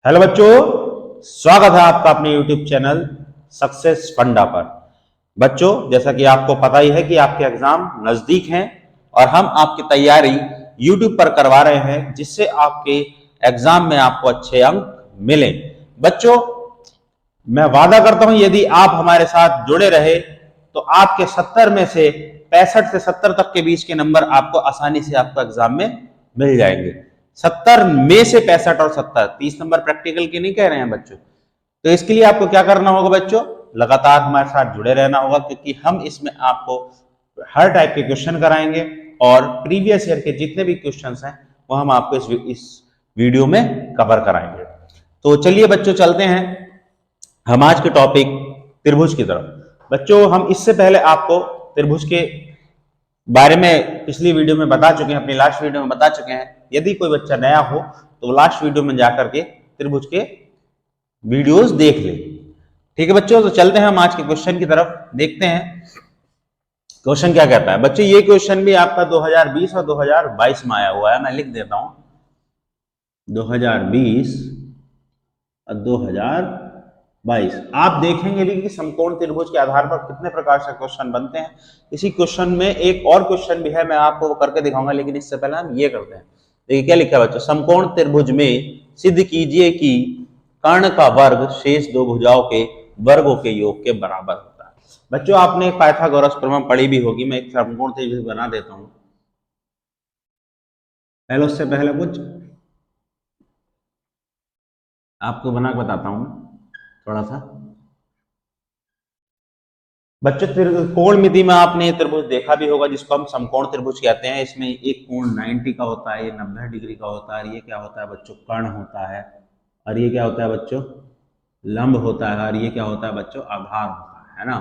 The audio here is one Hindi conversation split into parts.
हेलो बच्चों, स्वागत है आपका अपने YouTube चैनल सक्सेस फंडा पर। बच्चों, जैसा कि आपको पता ही है कि आपके एग्जाम नजदीक हैं और हम आपकी तैयारी YouTube पर करवा रहे हैं जिससे आपके एग्जाम में आपको अच्छे अंक मिले। बच्चों, मैं वादा करता हूं यदि आप हमारे साथ जुड़े रहे तो आपके 70 में से 65 से 70 तक के बीच के नंबर आपको आसानी से आपको एग्जाम में मिल जाएंगे। 70 में से 65 और 70, 30 नंबर प्रैक्टिकल के नहीं कह रहे हैं बच्चों। तो इसके लिए आपको क्या करना होगा बच्चों, लगातार हमारे साथ जुड़े रहना होगा क्योंकि हम इसमें आपको हर टाइप के क्वेश्चन कराएंगे और प्रीवियस ईयर के जितने भी क्वेश्चंस हैं वो हम आपको इस वीडियो में कवर कराएंगे। तो चलिए बच्चों, चलते हैं हम आज के टॉपिक त्रिभुज की तरफ। बच्चों, हम इससे पहले आपको त्रिभुज के बारे में पिछली वीडियो में बता चुके हैं, अपनी लास्ट वीडियो में बता चुके हैं। यदि कोई बच्चा नया हो तो लास्ट वीडियो में जाकर के त्रिभुज के वीडियोस देख ले। ठीक है बच्चों, तो चलते हैं हम आज के क्वेश्चन की तरफ, देखते हैं क्वेश्चन क्या कहता है। बच्चों, ये क्वेश्चन भी आपका 2020 और 2022 में आया हुआ है, मैं लिख देता हूं 2020 और 2022। आप देखेंगे भी कि समकोण त्रिभुज के आधार पर कितने प्रकार से क्वेश्चन बनते हैं। इसी क्वेश्चन में एक और क्वेश्चन भी है, मैं आपको वो करके दिखाऊंगा, लेकिन इससे पहले हम ये करते हैं। देखिए क्या लिखा है बच्चों, समकोण त्रिभुज में सिद्ध कीजिए कि कर्ण का वर्ग शेष दो भुजाओं के वर्गों के योग के बराबर होता है। बच्चों, आपने पाइथागोरस प्रमेय पढ़ी भी होगी, मैं एक समकोण त्रिभुज बना देता हूं। पहले उससे पहले कुछ आपको बना के बताता हूं थोड़ा सा। बच्चों, कोण मिति में आपने त्रिभुज देखा भी होगा जिसको हम समकोण त्रिभुज कहते हैं। इसमें एक कोण 90 का होता है, ये 90 डिग्री का होता है। ये क्या होता है बच्चों, कर्ण होता है। और ये क्या होता है बच्चों, लंब होता है। और ये क्या होता है बच्चों, आधार होता है ना।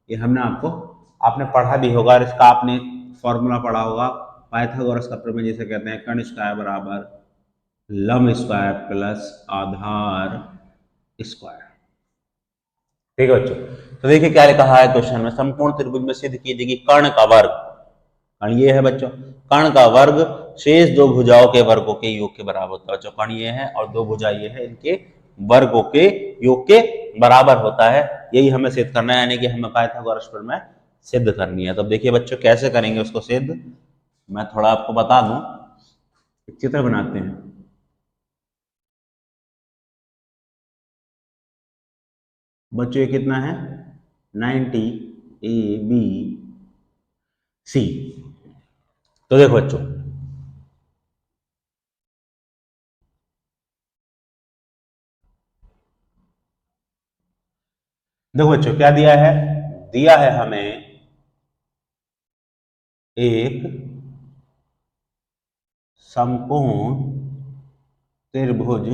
ये हमने आपने पढ़ा भी होगा और इसका आपने फॉर्मूला पढ़ा होगा। पाइथागोरस का प्रमेय जिसे कहते हैं, कर्ण स्क्वायर बराबर लंब स्क्वायर प्लस आधार स्क्वायर। ठीक है बच्चों, तो देखिए क्या लिखा है क्वेश्चन में, समकोण त्रिभुज में सिद्ध कीजिए कि कर्ण का वर्ग, कर्ण ये है बच्चों, कर्ण का वर्ग शेष दो भुजाओं के वर्गों के योग के बराबर होता है। बच्चों, कर्ण ये है और दो भुजा ये है, इनके वर्गों के योग के बराबर होता है। यही हमें सिद्ध करना है, यानी कि हमें पाइथागोरस प्रमेय सिद्ध करनी है। तो देखिए बच्चों, कैसे करेंगे उसको सिद्ध, मैं थोड़ा आपको बता दूं। एक चित्र बनाते हैं। बच्चों, ये कितना है, 90 ABC। तो देखो बच्चों, देखो बच्चों क्या दिया है, दिया है हमें एक समकोण त्रिभुज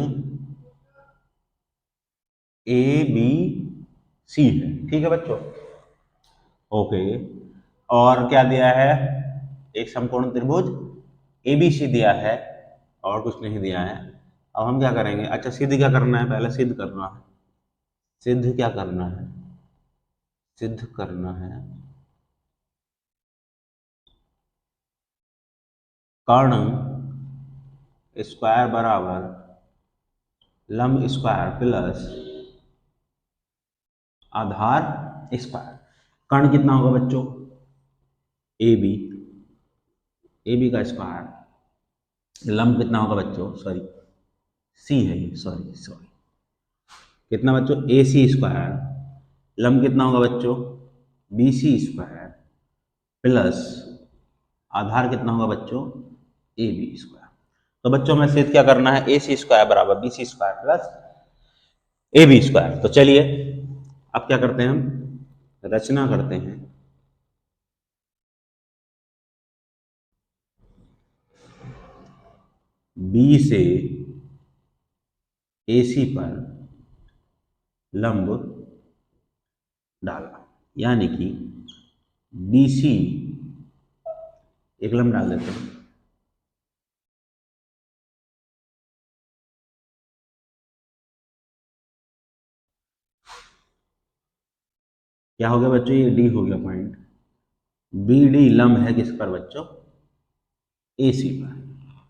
ए बी सी है। ठीक है बच्चों, ओके। और क्या दिया है, एक समकोण त्रिभुज एबीसी दिया है और कुछ नहीं दिया है। अब हम क्या करेंगे, अच्छा सिद्ध क्या करना है, पहले सिद्ध करना है। सिद्ध क्या करना है, सिद्ध करना है कर्ण स्क्वायर बराबर लंब स्क्वायर प्लस आधार स्क्वायर। कर्ण कितना होगा बच्चों, ए बी, ए बी का स्क्वायर। लंब कितना होगा बच्चों, सॉरी सी है ये, सॉरी सॉरी, कितना बच्चों, ए सी स्क्वायर। लंब कितना होगा बच्चों, बी सी स्क्वायर प्लस आधार कितना होगा बच्चों, ए बी स्क्वायर। तो बच्चों में सिद्ध क्या करना है, ए सी स्क्वायर बराबर B C square plus A B square. तो चलिए अब क्या करते हैं, हम रचना करते हैं। बी से एसी पर लंब डाला, यानी कि बीसी, एक लंब डाल देते हैं। क्या हो गया बच्चों, ये डी हो गया पॉइंट। बी डी लंब है किस पर बच्चों, एसी पर।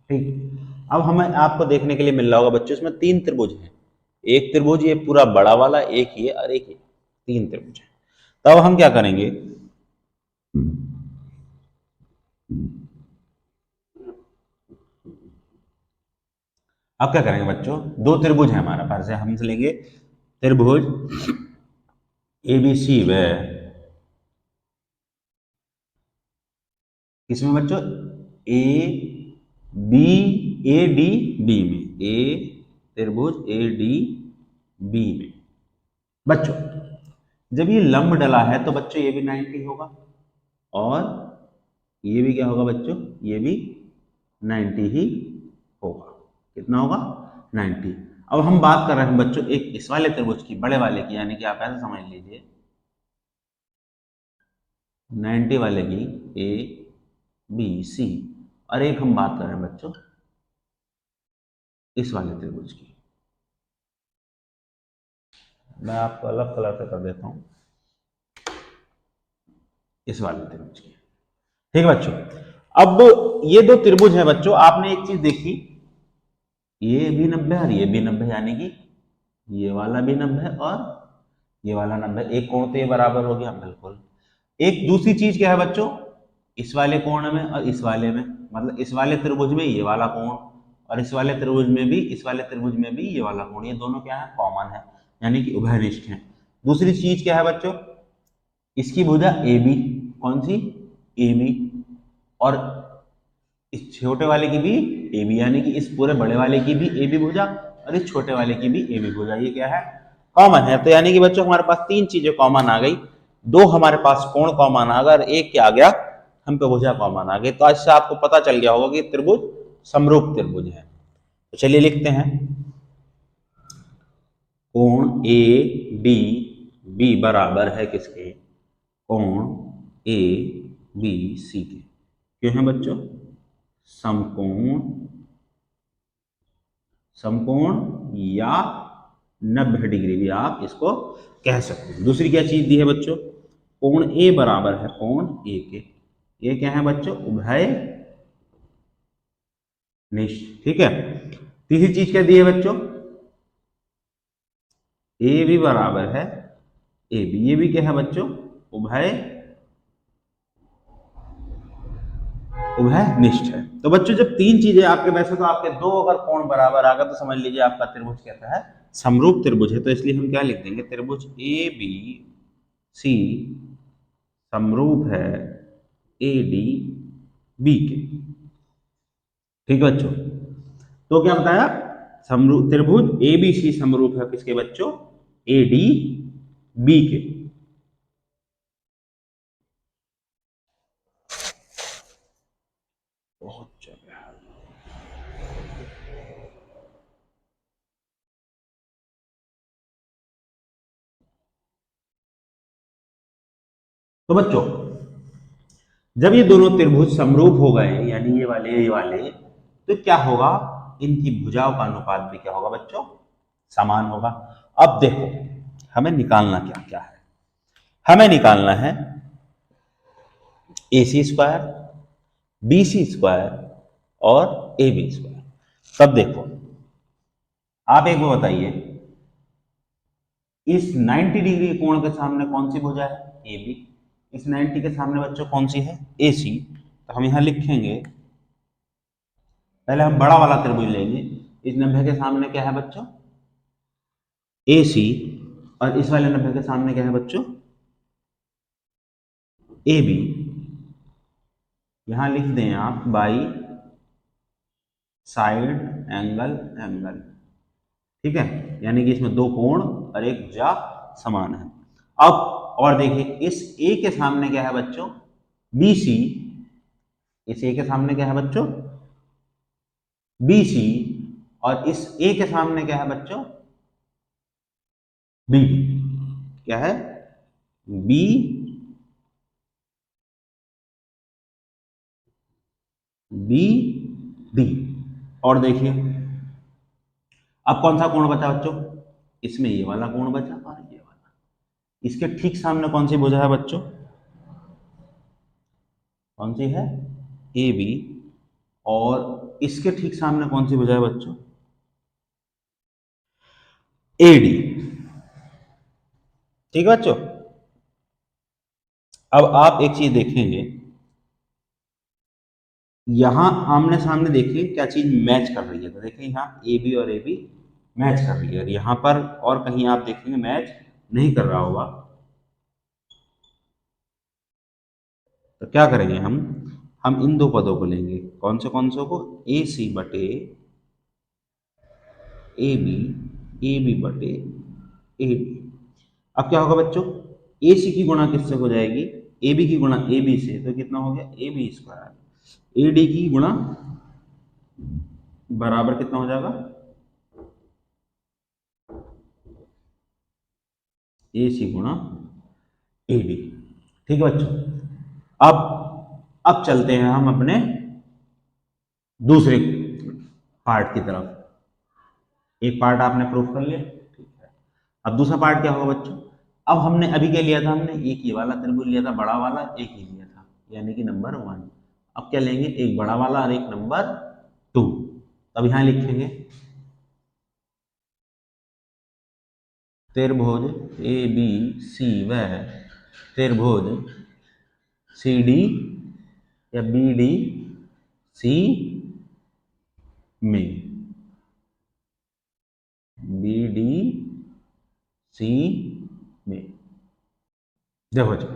ठीक, अब हमें आपको देखने के लिए मिल रहा होगा बच्चों, इसमें 3 त्रिभुज हैं। एक त्रिभुज ये पूरा बड़ा वाला, एक ये और एक ये, 3 त्रिभुज है। तब हम क्या करेंगे, अब क्या करेंगे बच्चों, 2 त्रिभुज है हमारे पास, हम लेंगे त्रिभुज ABC व किसमें बच्चों, ADB में, त्रिभुज ADB में। बच्चों जब ये लंब डला है तो बच्चों ये भी 90 होगा, और ये भी क्या होगा बच्चों, ये भी 90 ही होगा। कितना होगा, 90। अब हम बात कर रहे हैं बच्चों एक इस वाले त्रिभुज की, बड़े वाले की, यानी कि आप ऐसे समझ लीजिए 90 वाले की ABC, और एक हम बात कर रहे हैं बच्चों इस वाले त्रिभुज की। मैं आपको अलग कलर से कर देता हूं, इस वाले त्रिभुज की। ठीक है बच्चों, अब ये 2 त्रिभुज हैं बच्चों, आपने एक चीज देखी, ये भी 90 और ये भी 90, यानी कि ये वाला भी 90 और ये वाला 90, एक कोण तो ये बराबर हो गया बिल्कुल। एक दूसरी चीज क्या है बच्चों, इस वाले कोण में और इस वाले में, मतलब इस वाले त्रिभुज में ये वाला कोण, और इस वाले त्रिभुज में भी, इस वाले त्रिभुज में भी ये वाला कोण, ये दोनों क्या है, कॉमन है, यानी कि उभयनिष्ठ है। दूसरी चीज क्या है बच्चों, इसकी भुजा AB, कौन सी, AB, और इस छोटे वाले की भी AB, यानी कि इस पूरे बड़े वाले की भी AB भुजा और इस छोटे वाले की भी AB भुजा, ये क्या है, कॉमन है। तो यानी कि बच्चों हमारे पास 3 चीजें कॉमन आ गई, 2 हमारे पास कोण कॉमन आ गया और एक क्या आ गया, हम पे भुजा कॉमन आ गई। तो आज से आपको पता चल गया होगा कि त्रिभुज समरूप त्रिभुज है। तो चलिए लिखते हैं, कोण ADB बराबर है किसके, कोण ABC के। क्यों है बच्चों, समकोण, समकोण या 90 डिग्री भी आप इसको कह सकते हैं। दूसरी क्या चीज दी है बच्चों, कोण A बराबर है कोण A के, ये क्या है बच्चों, उभय निष्ठ। ठीक है, तीसरी चीज क्या दी है बच्चों, A भी बराबर है AB, ये भी क्या है बच्चों, उभय निष्ठ है। तो बच्चों जब 3 चीजें आपके, वैसे तो आपके 2 अगर कोण बराबर आ गए तो समझ लीजिए आपका त्रिभुज कहता है समरूप त्रिभुज है। तो इसलिए हम क्या लिख देंगे, त्रिभुज ABC समरूप है ADB के। ठीक है बच्चों, तो क्या बताया, समरूप त्रिभुज ABC समरूप है किसके बच्चों, ADB के। बहुत जगह, तो बच्चों जब ये दोनों त्रिभुज समरूप हो गए, यानी ये वाले, तो क्या होगा, इनकी भुजाओं का अनुपात भी क्या होगा बच्चों, समान होगा। अब देखो हमें निकालना क्या क्या है, हमें निकालना है AC स्क्वायर, BC स्क्वायर और AB स्क्वायर। तब देखो आप एक बार बताइए, इस 90 डिग्री कोण के सामने कौन सी भुजा है, AB, इस 90 के सामने बच्चों कौन सी है, AC। तो हम यहां लिखेंगे, पहले हम बड़ा वाला त्रिभुज लेंगे, इस 90 के सामने क्या है बच्चों, AC, और इस वाले 90 के सामने क्या है बच्चों, AB। यहां लिख दें आप बाई साइड एंगल एंगल। ठीक है, यानी कि इसमें 2 कोण और एक भुजा समान है। अब और देखिए, इस A के सामने क्या है बच्चों, BC, इस A के सामने क्या है बच्चों, BC, और इस A के सामने क्या है बच्चों, BD। क्या है, BD। और देखिए अब कौन सा कोण बचा बच्चों, इसमें ये वाला कोण बचा और ये वाला। इसके ठीक सामने कौन सी भुजा है बच्चों, कौन सी है, AB, और इसके ठीक सामने कौन सी भुजा है बच्चों? एडी। ठीक है बच्चों। अब आप एक चीज देखेंगे, यहां आमने सामने देखिए क्या चीज मैच कर रही है, तो देखिए यहाँ ए बी और ए बी मैच कर रही है, और यहाँ पर और कहीं आप देखेंगे मैच नहीं कर रहा होगा। तो क्या करेंगे हम इन दो पदों को लेंगे, कौन से को? ए सी बटे ए बी बटे ए बी। अब क्या होगा बच्चों? ए सी की गुणा किससे हो जाएगी? ए बी की गुणा ए बी से, तो कितना हो गया? A B square. A D की गुणा बराबर कितना हो जाएगा? ए सी गुणा ए डी। ठीक है बच्चों। अब चलते हैं हम अपने दूसरे पार्ट की तरफ। एक पार्ट आपने प्रूफ कर लिया, ठीक है। अब दूसरा पार्ट क्या होगा बच्चों? अब हमने अभी क्या लिया था? हमने एक ये वाला त्रिभुज लिया था, बड़ा वाला, एक ही लिया था, यानी कि नंबर 1। अब क्या लेंगे? एक बड़ा वाला और एक नंबर 2। अब यहां लिखेंगे त्रिभुज ए बी सी व त्रिभुज सी डी या बी डी सी में, बी डी सी में। देखो जी,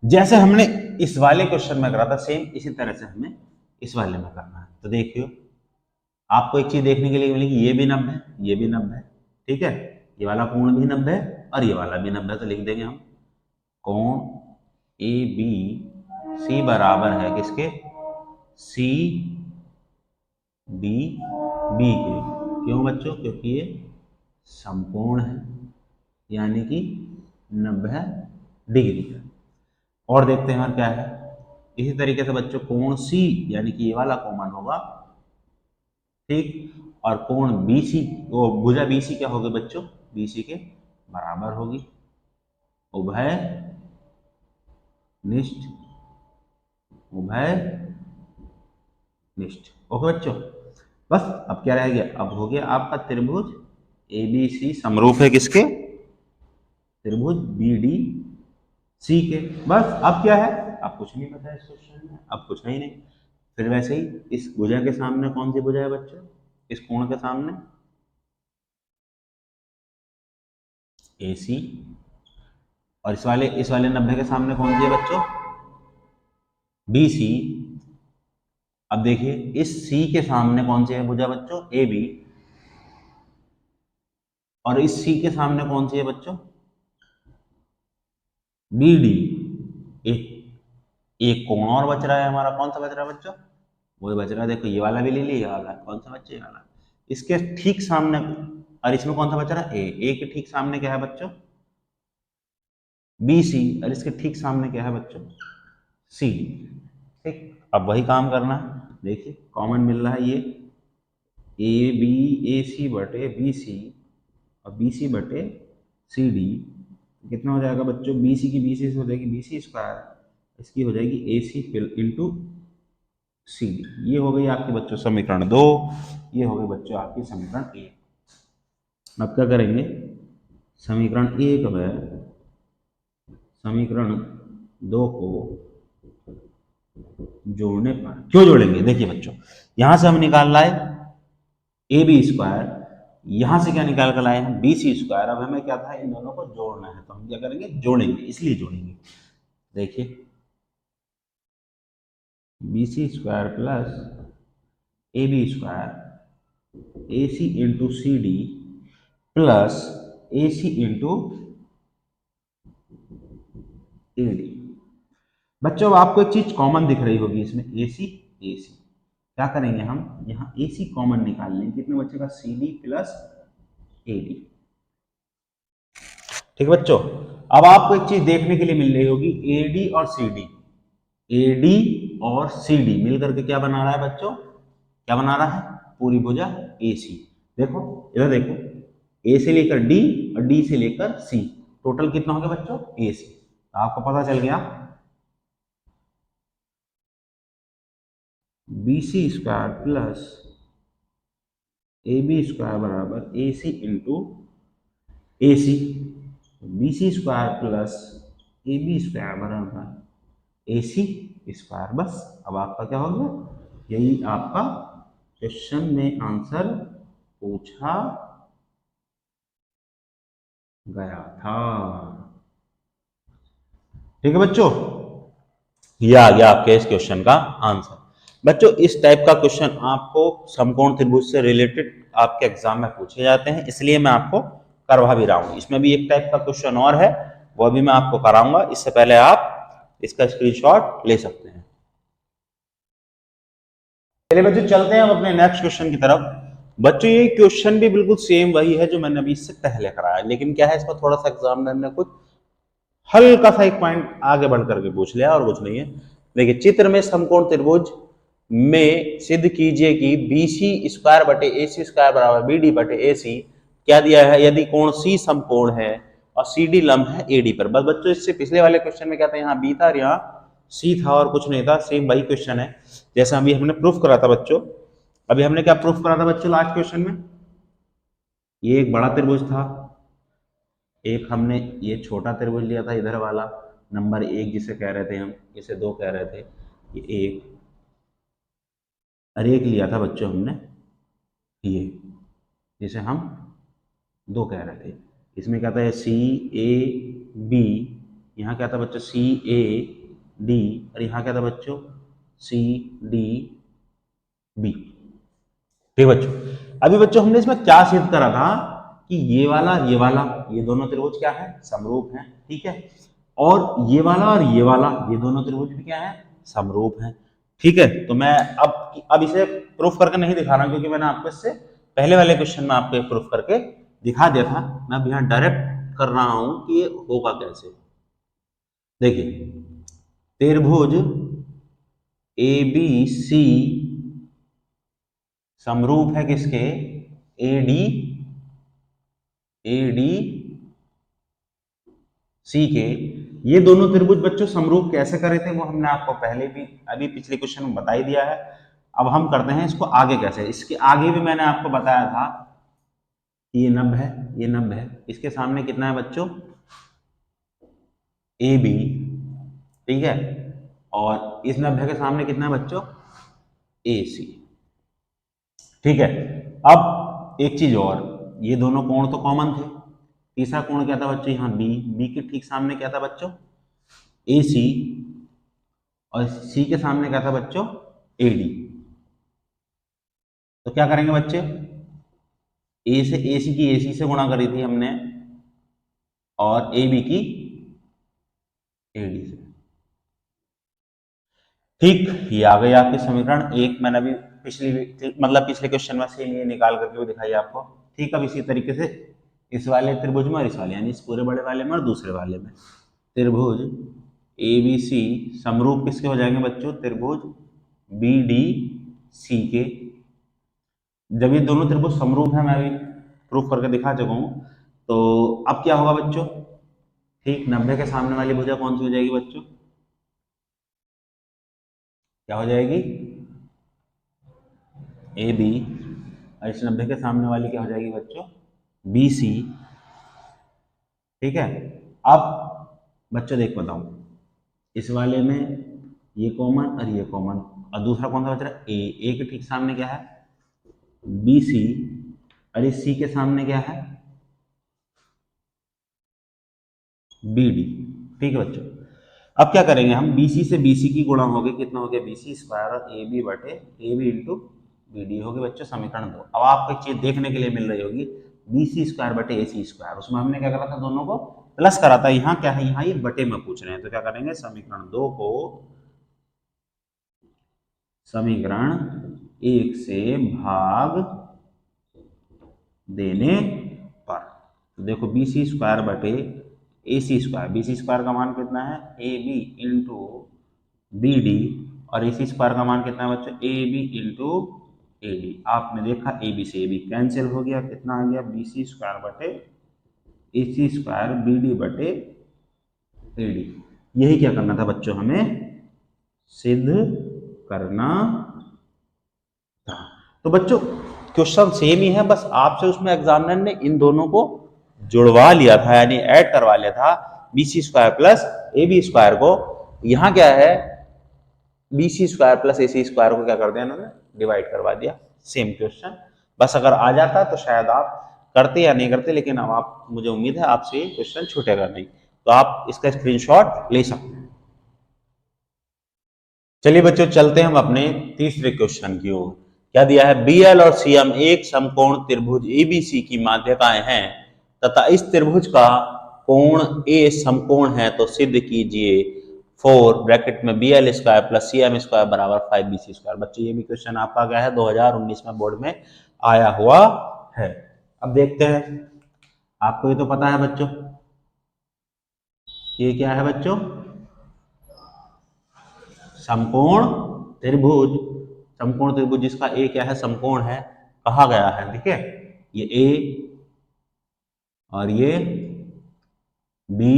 जैसे हमने इस वाले क्वेश्चन में करा था सेम इसी तरह से हमें इस वाले में करना है। तो देखियो, आपको एक चीज देखने के लिए मिलेगी, ये भी 90 है, ये भी 90 है, ठीक है। ये वाला कोण भी 90 है और ये वाला भी 90 है, तो लिख देंगे हम कोण ए बी सी बराबर है किसके? सी डी बी के। क्यों बच्चों? क्योंकि ये समकोण है, यानी कि 90 डिग्री है। और देखते हैं और क्या है। इसी तरीके से बच्चों कोण सी, यानी कि ये वाला कॉमन होगा, ठीक। और कोण बीसी, वो भुजा बीसी क्या होगी बच्चों? बीसी के बराबर होगी। उभय निष्ठ, उभय निष्ठ। ओके बच्चों। बस अब क्या रह गया? अब हो गया आपका त्रिभुज ए बी सी समरूप है किसके? त्रिभुज बी डी सी के। बस अब क्या है? अब कुछ नहीं पता है इस क्वेश्चन में, अब कुछ है ही नहीं। फिर वैसे ही इस भुजा के सामने कौन सी भुजा है बच्चों? इस कोण के सामने ए सी। और इस वाले 90 के सामने कौन सी है बच्चों? B C. अब देखिए इस सी के सामने कौन सी है भुजा बच्चों? A B. और इस सी के सामने कौन सी है बच्चों? B D. एक एक कोण और बच रहा है हमारा, कौन सा बच रहा है बच्चों? वो बच रहा है, देखो ये वाला भी ले लिया, ये वाला कौन सा बच्चे? ये वाला। इसके ठीक सामने, और इसमें कौन सा बच रहा है? ए के ठीक सामने क्या है बच्चों? B C. और इसके ठीक सामने क्या है बच्चों? C D. ठीक, अब वही काम करना है। देखिए कॉमन मिल रहा है ये ए बी, ए सी बटे बी सी और बी सी बटे सी डी। कितना हो जाएगा बच्चों? बी सी की बी सी से हो जाएगी बी सी स्क्वायर, इसकी हो जाएगी ए सी इंटू सी डी। ये हो गई आपकी बच्चों समीकरण 2, ये हो गई बच्चों आपकी समीकरण 1। अब क्या करेंगे? समीकरण 1 में समीकरण 2 को जोड़ने पर, क्यों जोड़ेंगे? देखिए बच्चों, यहां से हम निकाल लाए ए बी स्क्वायर, यहां से क्या निकाल कर लाए हम? B C square. अब हमें क्या था? इन दोनों को जोड़ना है, तो हम क्या करेंगे? जोड़ेंगे, इसलिए जोड़ेंगे। देखिए B C square plus A B square A C into C D plus A C into A D. बच्चों आपको एक चीज कॉमन दिख रही होगी इसमें, ए सी ए सी। क्या करेंगे हम? यहाँ ए सी कॉमन निकाल लेंगे, कितने बचेगा? C D plus A D. ठीक है बच्चों। अब आपको एक चीज देखने के लिए मिल रही होगी, ए डी और सी डी। ए डी और सी डी मिलकर के क्या बना रहा है बच्चों? क्या बना रहा है? पूरी भुजा ए सी। देखो इधर देखो, ए से लेकर डी और डी से लेकर सी, टोटल कितना हो गया बच्चों? ए सी। तो आपको पता चल गया B C square plus A B square बराबर A C into A C. B C square plus A B square बराबर ए सी स्क्वायर। बस अब आपका क्या हो गया, यही आपका क्वेश्चन में आंसर पूछा गया था। ठीक है बच्चों, ये आ गया आपके इस क्वेश्चन का आंसर। बच्चों इस टाइप का क्वेश्चन आपको समकोण त्रिभुज से रिलेटेड आपके एग्जाम में पूछे जाते हैं, इसलिए मैं आपको करवा भी रहा हूं। इसमें भी एक टाइप का क्वेश्चन और है, वो भी मैं आपको कराऊंगा। इससे पहले आप इसका स्क्रीनशॉट ले सकते हैं। चलिए बच्चों चलते हैं अब अपने नेक्स्ट क्वेश्चन की तरफ। बच्चों ये क्वेश्चन भी बिल्कुल सेम वही है जो मैंने अभी इससे पहले कराया, लेकिन क्या है इसमें थोड़ा सा एग्जामिनर ने कुछ हल्का सा एक पॉइंट आगे बढ़ करके पूछ लिया और कुछ नहीं है। देखिए चित्र में समकोण त्रिभुज में सिद्ध कीजिए कि बी सी स्क्वायर बटे ए सी स्क्वायर बराबर बी डी बटे ए सी क्या दिया है, यदि कोण सी समकोण है और सी डी लंब है ए डी पर। बस बच्चों इससे पिछले वाले क्वेश्चन में क्या था, यहाँ बी था और यहाँ सी था और कुछ नहीं था, सेम वही क्वेश्चन है जैसा अभी हमने प्रूफ करा था बच्चों। अभी हमने क्या प्रूफ करा था बच्चों लास्ट क्वेश्चन में, ये एक बड़ा त्रिभुज था, एक हमने ये छोटा त्रिभुज लिया था इधर वाला नंबर एक जिसे कह रहे थे हम, इसे दो कह रहे थे, ये एक, और एक लिया था बच्चों हमने ये जिसे हम दो कह रहे थे। इसमें क्या था, सी ए बी, यहाँ क्या था बच्चों सी ए डी, और यहाँ क्या था बच्चों सी डी बी। ठीक बच्चों, अभी बच्चों हमने इसमें क्या सिद्ध करा था कि ये दोनों त्रिभुज क्या है, समरूप हैं। ठीक है, और ये वाला ये दोनों त्रिभुज भी क्या है, समरूप हैं। ठीक है, तो मैं अब इसे प्रूफ करके नहीं दिखा रहा क्योंकि मैंने आपको इससे पहले वाले क्वेश्चन में आपको प्रूफ करके दिखा दिया था। मैं अब यहाँ डायरेक्ट कर रहा हूं कि ये होगा कैसे। देखिए त्रिभुज ए बी सी समरूप है किसके, एडी एडी सी के। ये दोनों त्रिभुज बच्चों समरूप कैसे करे थे वो हमने आपको पहले भी अभी पिछले क्वेश्चन में बता ही दिया है। अब हम करते हैं इसको आगे कैसे। इसके आगे भी मैंने आपको बताया था कि ये नभ है, ये नभ है, इसके सामने कितना है बच्चों ए बी। ठीक है, और इस नभ के सामने कितना है बच्चों ए सी। ठीक है, अब एक चीज और, ये दोनों कोण तो कॉमन थे। तीसरा कोण क्या था बच्चों, यहाँ बी, बी के ठीक सामने क्या था बच्चों ए सी, और सी के सामने क्या था बच्चों ए डी। तो क्या करेंगे बच्चे, ए से ए सी की ए सी से गुणा करी थी हमने, और ए बी की ए डी से। ठीक, ये आ गई आपके समीकरण एक। मैंने अभी पिछले क्वेश्चन में से ये निकाल करके भी दिखाई आपको। ठीक, अब इसी तरीके से इस वाले त्रिभुज में और इस वाले यानी इस पूरे बड़े वाले में और दूसरे वाले में त्रिभुज ए बी सी समरूप किसके हो जाएंगे बच्चों, त्रिभुज बी डी सी के। जब ये दोनों त्रिभुज समरूप है, मैं अभी प्रूफ करके दिखा चुका हूं, तो अब क्या होगा बच्चों, ठीक 90 के सामने वाली भुजा कौन सी हो जाएगी बच्चों, क्या हो जाएगी ए बी, और इस 90 के सामने वाली क्या हो जाएगी बच्चों बी सी। ठीक है, अब बच्चों देख बताऊं, इस वाले में ये कॉमन और ये कॉमन, और दूसरा कौन सा बच रहा है ए के ठीक सामने क्या है बी सी, और इस सी के सामने क्या है बी डी। ठीक है बच्चों, अब क्या करेंगे हम, BC से BC की गुणा हो गई, कितना हो गया BC स्क्वायर और AB बटे AB इंटू BD हो गए बच्चों समीकरण 2। अब आपको एक चीज देखने के लिए मिल रही होगी BC स्क्वायर बटे AC स्क्वायर, उसमें हमने क्या करा था दोनों को प्लस करा था, यहाँ क्या है यहाँ ये बटे में पूछ रहे हैं, तो क्या करेंगे समीकरण 2 को समीकरण 1 से भाग देने पर, तो देखो BC स्क्वायर बटे AC स्क्वायर, BC स्क्वायर का मान कितना है AB इंटू बी डी, और AC स्क्वायर का मान कितना है बच्चों AB इंटू ए डी। आपने देखा AB से AB कैंसिल हो गया, कितना आ गया BC स्क्वायर बटे AC स्क्वायर BD बटे AD। यही क्या करना था बच्चों हमें सिद्ध करना तो बच्चों क्वेश्चन सेम ही है, बस आपसे उसमें एग्जामिनर ने इन दोनों को जुड़वा लिया था, यानी ऐड करवा लिया था, B C square plus A B square को। यहां क्या है, B C square plus A C square को क्या कर दिया इन्होंने, डिवाइड करवा दिया। सेम क्वेश्चन, बस अगर आ जाता तो शायद आप करते या नहीं करते, लेकिन अब आप, मुझे उम्मीद है आपसे ये क्वेश्चन छूटेगा नहीं, तो आप इसका स्क्रीनशॉट ले सकते हैं। चलिए बच्चों चलते हैं हम अपने तीसरे क्वेश्चन की ओर। क्या दिया है, बी एल और सी एम एक समकोण त्रिभुज एबीसी की माध्यिकाएं हैं तथा इस त्रिभुज का कोण ए समकोण है, तो सिद्ध कीजिए 4 ब्रैकेट में B L square plus C M square बराबर 5 BC स्क्वायर। बच्चों ये भी क्वेश्चन आपका क्या है, 2019 में बोर्ड में आया हुआ है। अब देखते हैं, आपको ये तो पता है बच्चों, ये क्या है बच्चों, समकोण त्रिभुज। समकोण त्रिभुज जिसका ए क्या है, समकोण है, कहा गया है। ठीक है, ये ए और ये बी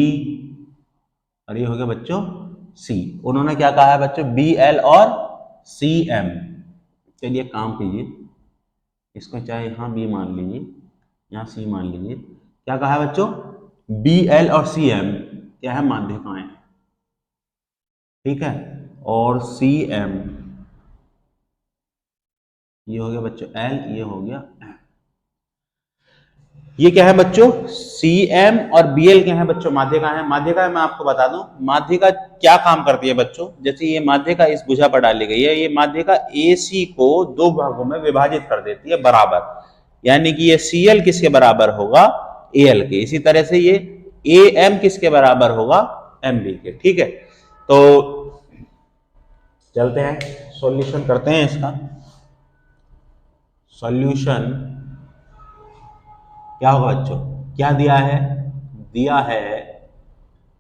और ये हो गया बच्चों सी। उन्होंने क्या कहा है बच्चों, बी एल और सी एम। चलिए काम कीजिए, इसको चाहे यहां बी मान लीजिए, यहां सी मान लीजिए। क्या कहा है बच्चों, बी एल और सी एम क्या है, माध्यिकाएं। ठीक है, और सी एम ये हो गया बच्चों एल, ये हो गया एम। ये क्या है बच्चों, सी एम और बी एल क्या है बच्चों, माध्यिका है। माध्यिका मैं आपको बता दूं, माध्यिका क्या काम करती है बच्चों। जैसे ये माध्यिका इस भुजा पर डाली गई है, ये माध्यिका ए सी को दो भागों में विभाजित कर देती है बराबर, यानी कि ये सी एल किसके बराबर होगा, ए एल के। इसी तरह से ये ए एम किसके बराबर होगा, एम बी के। ठीक है, तो चलते हैं सॉल्यूशन करते हैं इसका। सॉल्यूशन क्या होगा बच्चों, क्या दिया है, दिया है,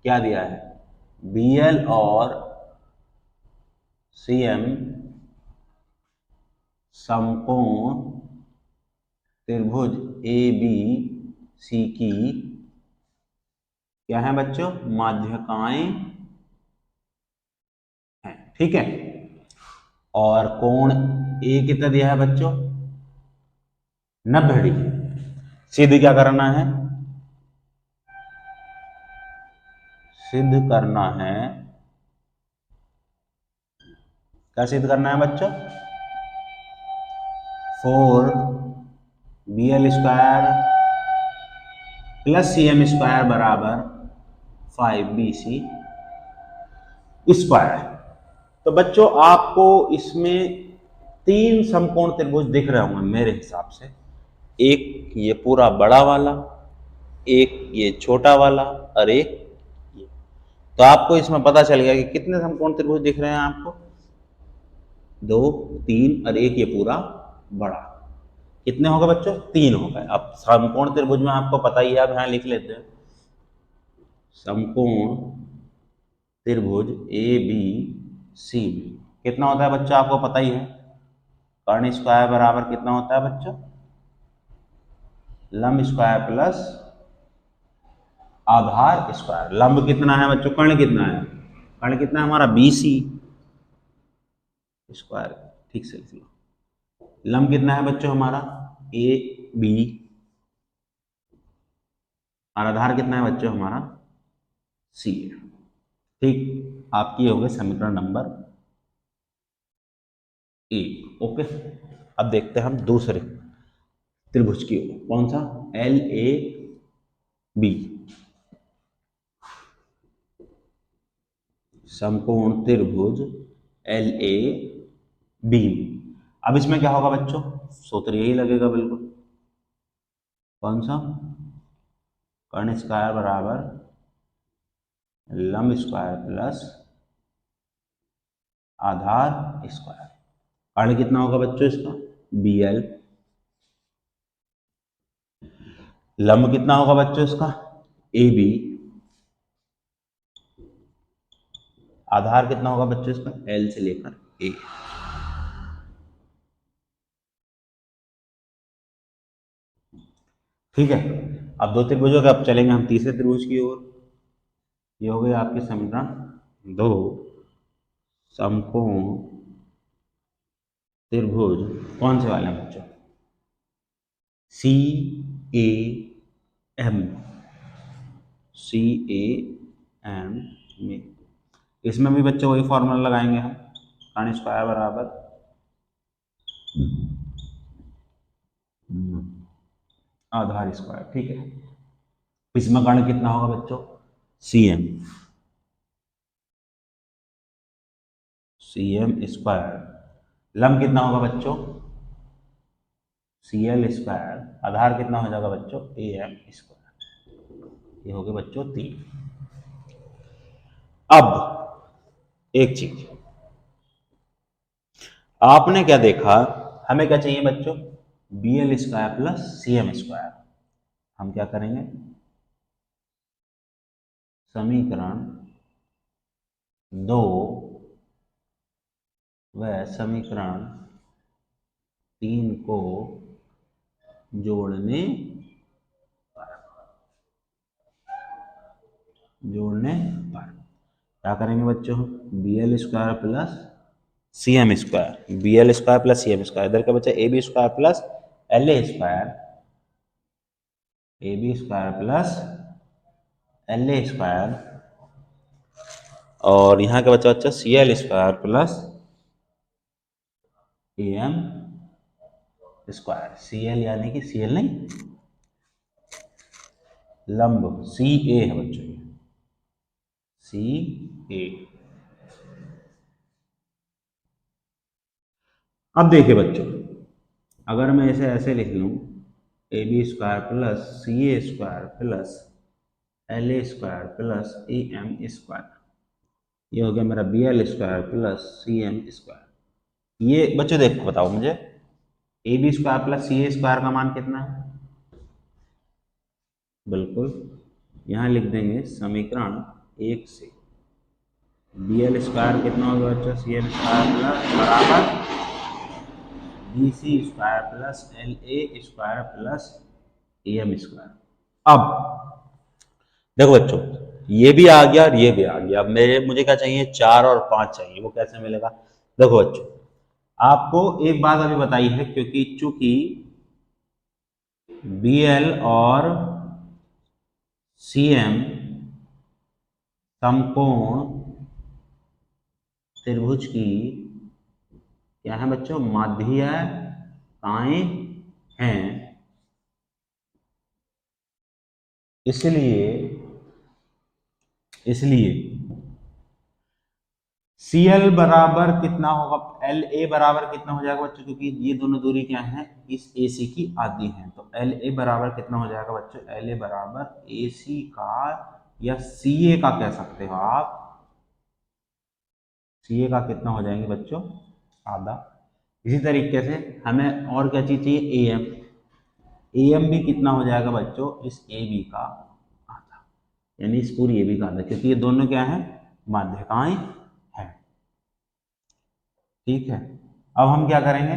क्या दिया है, बी एल और सी एम समकोण त्रिभुज ए बी सी की क्या है बच्चों, माध्यिकाएं हैं। ठीक है, और कोण ए कितना दिया है बच्चों, 90 डिग्री। सिद्ध क्या करना है, सिद्ध करना है, क्या सिद्ध करना है बच्चों, 4 B L square plus C M square बराबर 5 BC स्क्वायर। तो बच्चों आपको इसमें 3 समकोण त्रिभुज दिख रहे होंगे मेरे हिसाब से, एक ये पूरा बड़ा वाला, एक ये छोटा वाला, और एक ये। तो आपको इसमें पता चल गया कि कितने समकोण त्रिभुज दिख रहे हैं आपको, 2 3 और एक ये पूरा बड़ा। कितने हो गए बच्चों, 3 हो गए। अब समकोण त्रिभुज में आपको पता ही है, आप यहां लिख लेते हैं, समकोण त्रिभुज ए बी सी में कितना होता है बच्चों, आपको पता ही है, कर्ण स्क्वायर बराबर कितना होता है बच्चों, लंब स्क्वायर प्लस आधार स्क्वायर। लंब कितना है बच्चों, कर्ण कितना है, कर्ण कितना है हमारा, BC स्क्वायर। ठीक से लिख लो, लंब कितना है बच्चों हमारा, AB, और आधार कितना है बच्चों हमारा, C। ठीक, आपकी हो गई समीकरण नंबर 1। ओके, अब देखते हैं हम दूसरे त्रिभुज की ओर, कौन सा, LAB, समकोण त्रिभुज LAB। अब इसमें क्या होगा बच्चों, सूत्र यही लगेगा बिल्कुल, कौन सा, कर्ण स्क्वायर बराबर लंब स्क्वायर प्लस आधार स्क्वायर। कर्ण कितना होगा बच्चों इसका, BL। लंब कितना होगा बच्चों इसका, AB। आधार कितना होगा बच्चों इसका, L से लेकर A। ठीक है, अब 2 त्रिभुजों के, अब चलेंगे हम तीसरे त्रिभुज की ओर। ये हो गए आपके समीकरण 2, समकोण त्रिभुज कौन से वाले हैं बच्चों? सी A M, C A M में, इसमें भी बच्चों वही फॉर्मूला लगाएंगे हम, tan स्क्वायर बराबर आधार स्क्वायर, ठीक है। इसमें कर्ण कितना होगा बच्चों? C M, C M square. लंब कितना होगा बच्चों? सी एल स्क्वायर। आधार कितना हो जाएगा बच्चों? A M square. ये हो गए बच्चों 3। अब एक चीज आपने क्या देखा, हमें क्या चाहिए बच्चों? B L square plus C M square. हम क्या करेंगे, समीकरण 2 व समीकरण 3 को जोड़ने पर क्या करेंगे बच्चों? B L square plus C M square, B L square plus C M square, इधर का बच्चा A B square plus L A square, A B square plus L A square, और यहाँ का बच्चा बच्चा C L square plus A M square. C L यानी कि सी एल नहीं, लंब सी ए है बच्चों, सी ए। अब देखिए बच्चों, अगर मैं इसे ऐसे लिख लूं, A B square plus C A square plus L A square plus A M square, ये हो गया मेरा B L square plus C M square. ये बच्चों देखो बताओ मुझे, A B square plus C A square का मान कितना है? बिल्कुल, यहाँ लिख देंगे समीकरण 1 से बी एल स्क्वायर कितना होगा बच्चों? सी एम स्क्वायर प्लस बराबर B C square plus L A square plus A M square. अब देखो बच्चों, ये भी आ गया और ये भी आ गया। अब मुझे क्या चाहिए? 4 और 5 चाहिए। वो कैसे मिलेगा? देखो बच्चों, आपको एक बात अभी बताई है, क्योंकि चूंकि बी एल और सी एम समकोण त्रिभुज की क्या है बच्चों? माध्यिकाएं हैं। इसलिए इसलिए सी एल बराबर कितना होगा? एल ए बराबर कितना हो जाएगा बच्चों? क्योंकि ये दोनों दूरी क्या है? इस ए सी की आधी है, तो एल ए बराबर कितना हो जाएगा बच्चों? एल ए बराबर ए सी का, या सी ए का कह सकते हो आप, सी ए का कितना हो जाएंगे बच्चों? आधा। इसी तरीके से हमें और क्या चीज चाहिए? A M. ए एम भी कितना हो जाएगा बच्चों? इस ए बी का आधा, यानी इस पूरी ए बी का आधा, क्योंकि ये दोनों क्या है? माध्यिकाएं हैं। ठीक है, अब हम क्या करेंगे?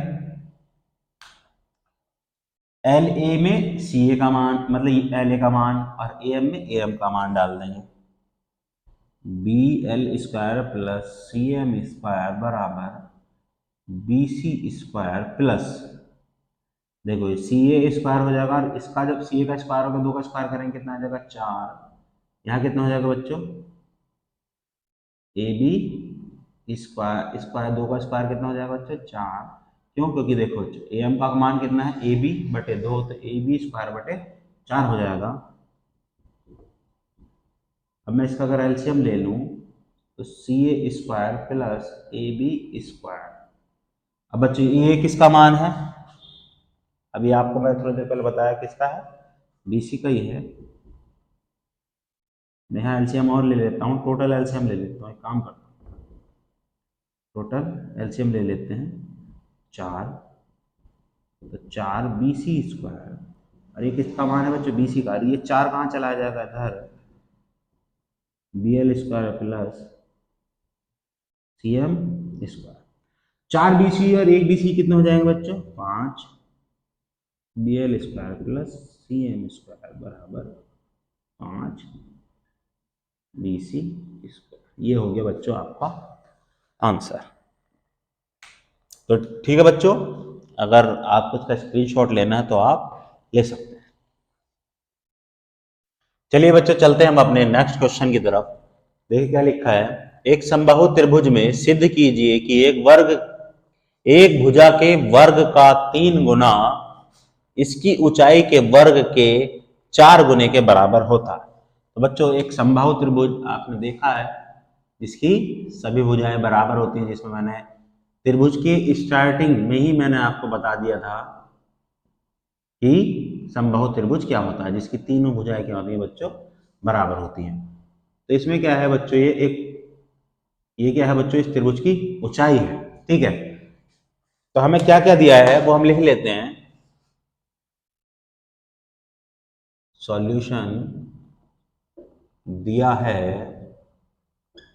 एल ए में सी ए का मान, मतलब एल ए का मान, और ए एम में ए एम का मान डाल देंगे। B L square plus C M square बराबर बी सी स्क्वायर प्लस, देखो ये सी ए स्क्वायर हो जाएगा, और इसका जब सी ए का स्क्वायर होगा, 2 का स्क्वायर करेंगे कितना आ जाएगा? 4। यहाँ कितना हो जाएगा बच्चों? ए बी स्क्वायर, स्क्वायर 2 का स्क्वायर कितना हो जाएगा बच्चों? 4। क्यों? क्योंकि देखो बच्चों, ए एम का मान कितना है? ए बी बटे 2, तो ए बी स्क्वायर बटे 4 हो जाएगा। अब मैं इसका अगर एलसीएम ले लूं, तो C A square plus A B square. अब बच्चों ये किसका मान है? अभी आपको मैं थोड़ी देर पहले बताया किसका है? बीसी का ही है। मैं यहाँ एलसीएम और ले लेता हूँ, टोटल एलसीएम ले लेता हूँ, एक काम करता हूँ, टोटल एलसीएम ले लेते हैं 4, तो 4 बी सी स्क्वायर, और ये किसका मान है बच्चों? बी सी का। ये 4 कहाँ चला जाएगा? इधर B L square plus C M square. 4 B C और 1 बी सी कितने हो जाएंगे बच्चों? 5 B L square plus C M square बराबर 5 बी सी स्क्वायर। ये हो गया बच्चों आपका आंसर। तो ठीक है बच्चों, अगर आपको इसका स्क्रीनशॉट लेना है तो आप ले सकते हैं। चलिए बच्चों, चलते हैं हम अपने नेक्स्ट क्वेश्चन की तरफ। देखिए क्या लिखा है। एक समबाहु त्रिभुज में सिद्ध कीजिए कि एक भुजा के वर्ग का 3 गुना इसकी ऊंचाई के वर्ग के 4 गुने के बराबर होता है। तो बच्चों, एक समबाहु त्रिभुज आपने देखा है जिसकी सभी भुजाएं बराबर होती हैं, जिसमें मैंने त्रिभुज की स्टार्टिंग में ही मैंने आपको बता दिया था कि समबाहु त्रिभुज क्या होता है, जिसकी तीनों भुजाएं क्या होती हैं बच्चों, बराबर होती हैं। तो इसमें क्या है बच्चों, ये क्या है बच्चों, इस त्रिभुज की ऊंचाई है। ठीक है, तो हमें क्या क्या दिया है वो हम लिख लेते हैं। सॉल्यूशन दिया है,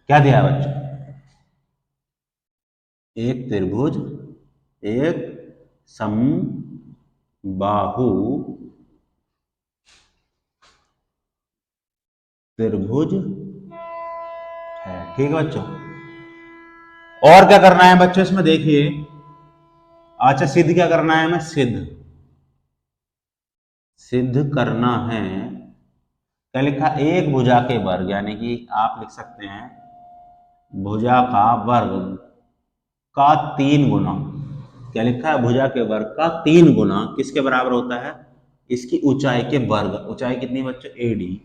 क्या दिया है बच्चों, एक त्रिभुज, एक समबाहु त्रिभुज है। ठीक है बच्चों, और क्या करना है बच्चों इसमें देखिए। अच्छा, सिद्ध क्या करना है हमें, सिद्ध करना है। क्या लिखा, एक भुजा के वर्ग, यानी कि आप लिख सकते हैं भुजा का वर्ग का 3 गुना। क्या लिखा है, भुजा के वर्ग का 3 गुना किसके बराबर होता है, इसकी ऊंचाई के वर्ग। ऊंचाई कितनी बच्चों, एडी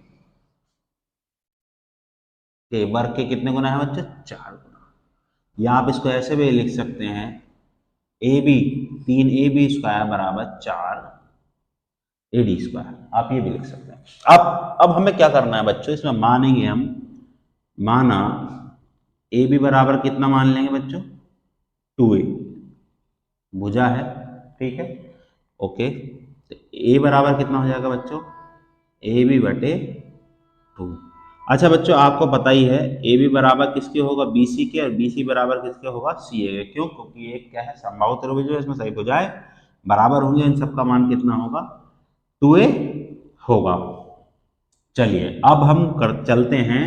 के वर्ग के कितने गुना है बच्चों, 4 गुना। या आप इसको ऐसे भी लिख सकते हैं, ए बी 3ab² बराबर 4ad²। आप ये भी लिख सकते हैं। अब हमें क्या करना है बच्चों, इसमें मानेंगे हम, माना ए बी बराबर कितना मान लेंगे बच्चों, 2a, भुजा है। ठीक है, ओके। तो ए बराबर कितना हो जाएगा बच्चों, ए बी बटे 2। अच्छा बच्चों, आपको पता ही है ए बी बराबर किसके होगा, बी सी के, और बी सी बराबर किसके होगा, सी ए के। क्यों, क्योंकि ये क्या है, समबाहु त्रिभुज है, इसमें सही भुजाएं बराबर होंगे। इन सबका मान कितना होगा, 2a होगा। चलिए अब हम चलते हैं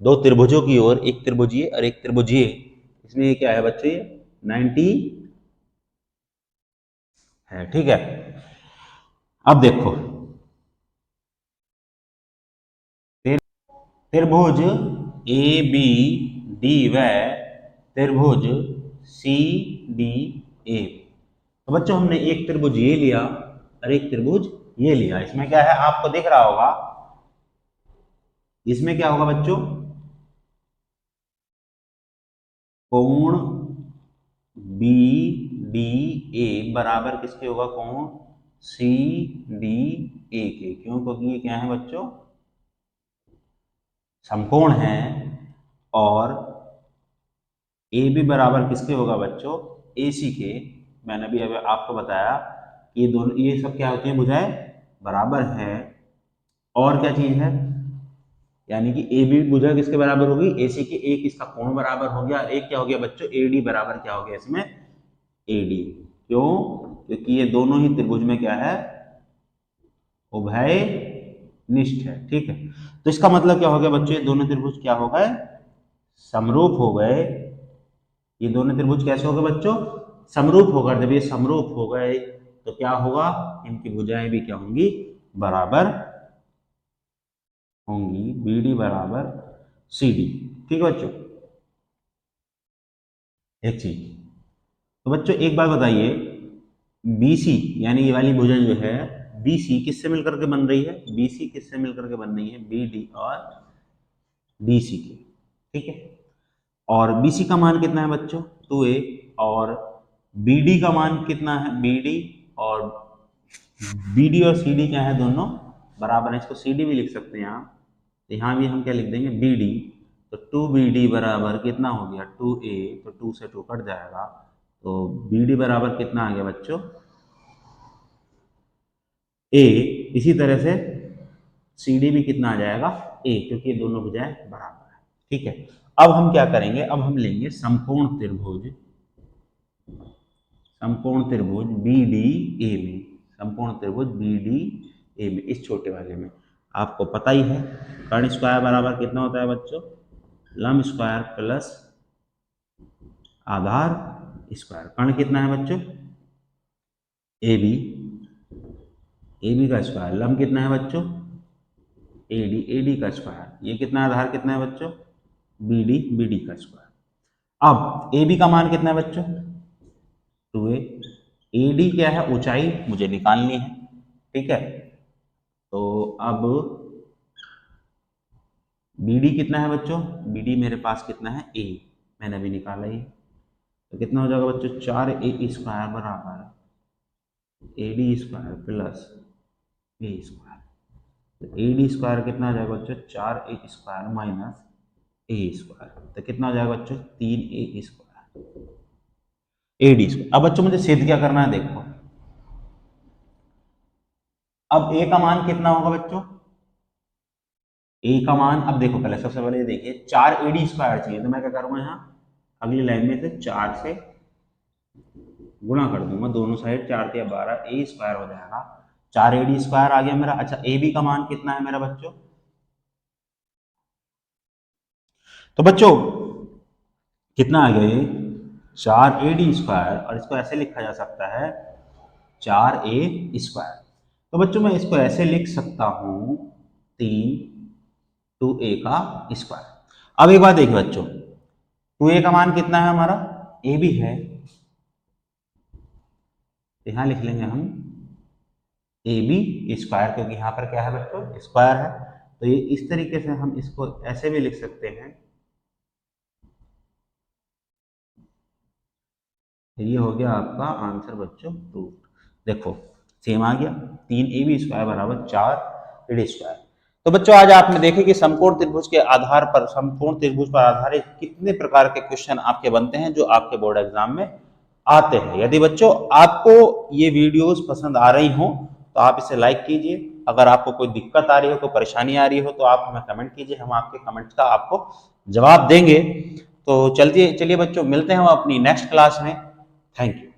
दो त्रिभुजों की ओर, एक त्रिभुजीय और एक त्रिभुजीय। इसमें ये क्या है बच्चे, 90 है। ठीक है, अब देखो, त्रिभुज ए बी डी व त्रिभुज सी डी ए। तो बच्चों, हमने एक त्रिभुज ये लिया और एक त्रिभुज ये लिया। इसमें क्या है, आपको दिख रहा होगा, इसमें क्या होगा बच्चों, कोण बी डी ए बराबर किसके होगा, कोण सी डी ए के। क्यों, क्योंकि ये क्या है बच्चों, समकोण है। और ए बी बराबर किसके होगा बच्चों, ए सी के। मैंने अभी आपको बताया कि ये दोनों, ये सब क्या होती है, भुजाएं बराबर है। और क्या चीज है, यानी कि ए बी भुजा किसके बराबर होगी, ए सी के। एक इसका कोण बराबर हो गया, एक क्या हो गया बच्चों, ए डी बराबर क्या हो गया इसमें, ए डी। क्यों, क्योंकि ये दोनों ही त्रिभुज में क्या है, उभय निष्ठ है। ठीक है, तो इसका मतलब क्या हो गया बच्चों, ये दोनों त्रिभुज क्या हो गए, समरूप हो गए। ये दोनों त्रिभुज कैसे हो गए बच्चों, समरूप होगा। जब ये समरूप हो गए तो क्या होगा, इनकी भुजाएं भी क्या होंगी, बराबर होंगी। बी डी बराबर सी डी। ठीक है बच्चों, एक चीज, तो बच्चों एक बात बताइए, BC यानी ये वाली भुजा जो है, BC किससे मिलकर के बन रही है, BC किससे मिलकर के बन रही है, BD और DC की। ठीक है, और BC का मान कितना है बच्चों, 2a। और BD का मान कितना है, BD और CD क्या है, दोनों बराबर है। इसको CD भी लिख सकते हैं आप। तो यहाँ भी हम क्या लिख देंगे, BD। तो 2BD बराबर कितना हो गया, 2a। तो 2 से 2 कट जाएगा, तो BD बराबर कितना आ गया बच्चों, a। इसी तरह से CD भी कितना आ जाएगा, a, क्योंकि ये दोनों भुजाएं बराबर है। ठीक है, अब हम क्या करेंगे, अब हम लेंगे समकोण त्रिभुज BDA में, समकोण त्रिभुज BDA में, इस छोटे वाले में। आपको पता ही है कर्ण स्क्वायर बराबर कितना होता है बच्चों, लंब स्क्वायर प्लस आधार स्क्वायर। कर्ण कितना है बच्चों? ए बी, ए बी का स्क्वायर। लंब कितना है बच्चों? ए डी का स्क्वायर। ये कितना है? आधार कितना है बच्चों? बी डी का स्क्वायर। अब ए बी का मान कितना है बच्चों? 2a। ए डी क्या है? ऊंचाई मुझे निकालनी है, ठीक है। तो अब बी डी कितना है बच्चों? बी डी मेरे पास कितना है? ए, मैंने अभी निकाला ही। तो कितना हो जाएगा बच्चों? 4a स्क्वायर बराबर A D square plus A square. तो ए डी स्क्वायर कितना हो जाएगा बच्चों? 4a स्क्वायर माइनस ए स्क्वायर। तो कितना हो जाएगा बच्चों? 3a square A D square. अब बच्चों मुझे सिद्ध क्या करना है, देखो। अब a का मान कितना होगा बच्चों? a का मान, अब देखो पहले सबसे पहले देखिए 4ad स्क्वायर चाहिए, तो मैं क्या करूंगा, यहाँ अगली लाइन में से 4 से गुणा कर दूंगा दोनों साइड। 4 या 12 ए स्क्वायर हो जाएगा। 4ad स्क्वायर आ गया मेरा। अच्छा, ए बी का मान कितना है मेरा बच्चों? तो बच्चों कितना आ गया ये? 4ad स्क्वायर, और इसको ऐसे लिखा जा सकता है 4a स्क्वायर। तो बच्चों मैं इसको ऐसे लिख सकता हूं 2a का स्क्वायर। अब एक बात देखिए बच्चों, 2a का मान कितना है हमारा? ए भी है, यहां लिख लेंगे हम ए बी स्क्वायर, क्योंकि यहां पर क्या है बच्चों? स्क्वायर है। तो ये इस तरीके से हम इसको ऐसे भी लिख सकते हैं। ये हो गया आपका आंसर बच्चों, प्रूफ। देखो सेम आ गया, 3ab स्क्वायर बराबर 4ad स्क्वायर। तो बच्चों आज आपने देखे कि समकोण त्रिभुज के आधार पर, समकोण त्रिभुज पर आधारित कितने प्रकार के क्वेश्चन आपके बनते हैं जो आपके बोर्ड एग्जाम में आते हैं। यदि बच्चों आपको ये वीडियोस पसंद आ रही हो तो आप इसे लाइक कीजिए। अगर आपको कोई दिक्कत आ रही हो, कोई परेशानी आ रही हो, तो आप हमें कमेंट कीजिए, हम आपके कमेंट्स का आपको जवाब देंगे। तो चलिए बच्चों, मिलते हैं हम अपनी नेक्स्ट क्लास में। Thank you.